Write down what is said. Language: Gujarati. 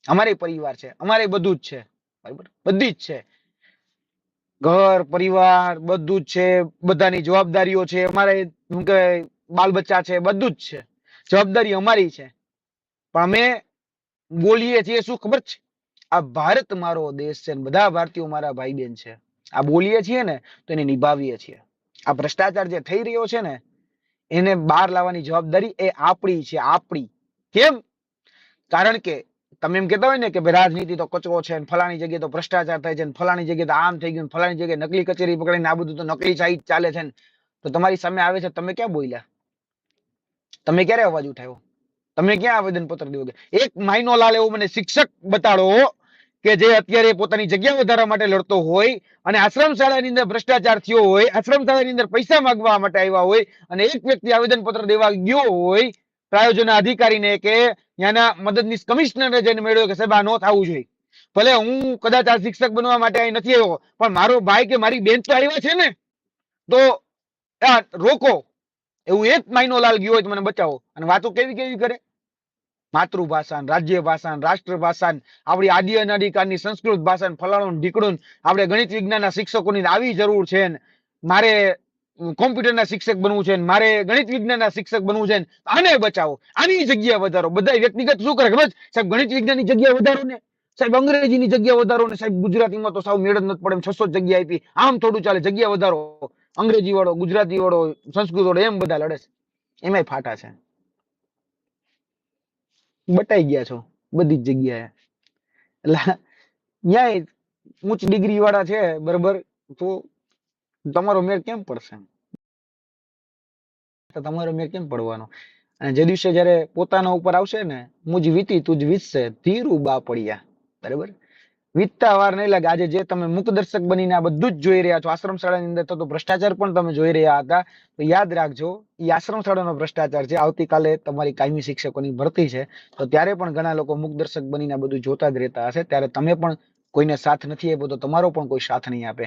અમારે પરિવાર છે, અમારે બધું જ છે, બરાબર, બધી જ છે, ઘર પરિવાર બધું જ છે, બધાની જવાબદારીઓ છે, અમારે શું કહેવાય બાલ બચ્ચા છે, બધું જ છે, જવાબદારી અમારી છે, પણ અમે બોલીએ છીએ શું ખબર છે? આ ભારત મારો દેશ છે, બધા ભારતીયો મારા ભાઈ બહેન છે, આ બોલીએ છીએ ને તો એને નિભાવીએ છીએ. આ ભ્રષ્ટાચાર જે થઈ રહ્યો છે ને એને બહાર લાવવાની જવાબદારી એ આપણી છે, આપણી. કેમ? કારણ કે તમે એમ કહેતા હોય ને કે ભાઈ રાજનીતિ તો કચરો છે, ફલાણી જગ્યાએ તો ભ્રષ્ટાચાર થાય છે, ફલાણી જગ્યાએ તો આમ થઈ ગયું, ફલાણી જગ્યાએ નકલી કચેરી પકડીને આ બધું તો નકલી સાહિત ચાલે છે, તો તમારી સામે આવે છે, તમે ક્યાં બોલ્યા? તમે ક્યારે અવાજ ઉઠાવ્યો? તમે ક્યાં આવેદન પત્ર દેવો? એક માઇનો લાલ એવો મને શિક્ષક બતાડો કે જે અત્યારે પોતાની જગ્યા વધારવા માટે લડતો હોય અને આશ્રમ શાળાની અંદર ભ્રષ્ટાચાર થયો હોય, આશ્રમ શાળાની અંદર પૈસા માંગવા માટે આવ્યા હોય અને એક વ્યક્તિ આવેદન પત્ર દેવા ગયો હોય પ્રાયોજન અધિકારીને કે ત્યાંના મદદનીશ કમિશનરને જઈને મેળવ્યો કે સાહેબ આ નો થવું જોઈએ. ભલે હું કદાચ આ શિક્ષક બનવા માટે અહીં નથી આવ્યો, પણ મારો ભાઈ કે મારી બેન તો આવ્યા છે ને, તો રોકો. એવું એક માઇનો લાલ ગયો હોય તો મને બચાવો. અને વાતો કેવી કેવી કરે, માતૃભાષા, રાજ્ય ભાષા, રાષ્ટ્રભાષા, આપણી આદિ અનાદિકાળની સંસ્કૃત ભાષા, ફલાણું ઢીકણું, આપણે ગણિત વિજ્ઞાનના શિક્ષકોની આવી જરૂર છે, મારે કોમ્પ્યુટરના શિક્ષક બનવું છે, મારે ગણિત વિજ્ઞાનના શિક્ષક બનવું છે, આને બચાવો, આની જગ્યા વધારો. બધા વ્યક્તિગત શું કરે ખબર? સાહેબ ગણિત વિજ્ઞાનની જગ્યા વધારો ને, સાહેબ અંગ્રેજીની જગ્યા વધારો ને, સાહેબ ગુજરાતીમાં તો સાવ મેળ જ નથી પડે, 600 જગ્યા આપી, આમ થોડું ચાલે, જગ્યા વધારો. અંગ્રેજી વાળો, ગુજરાતી વાળો, સંસ્કૃત વાળો એમ બધા લડે છે, એમાંય ફાટા છે. બટાઈ ગયા છો બધી જ જગ્યાએ. એટલે ન્યાય ઉચ્ચ ડિગ્રી વાળા છે, બરોબર, તો તમારો મેળ કેમ પડશે? તો તમારો મેળ કેમ પડવાનો? અને જે દિવસે જયારે પોતાના ઉપર આવશે ને, મુજ વીતી તુજ વીતશે, ધીરું બા પડ્યા, બરાબર, વીતતા વાર નહીં લાગે. આજે જે તમે મુકદર્શક બનીને આ બધું જ જોઈ રહ્યા છો, આશ્રમ શાળાની અંદર થતો ભ્રષ્ટાચાર પણ તમે જોઈ રહ્યા હતા, તો યાદ રાખજો એ આશ્રમ શાળાનો ભ્રષ્ટાચાર છે. આવતીકાલે તમારી કાયમી શિક્ષકોની ભરતી છે, તો ત્યારે પણ ઘણા લોકો મુકદર્શક બનીને બધું જોતા જ રહેતા હશે. ત્યારે તમે પણ કોઈને સાથ નથી આપ્યો તો તમારો પણ કોઈ સાથ નહીં આપે.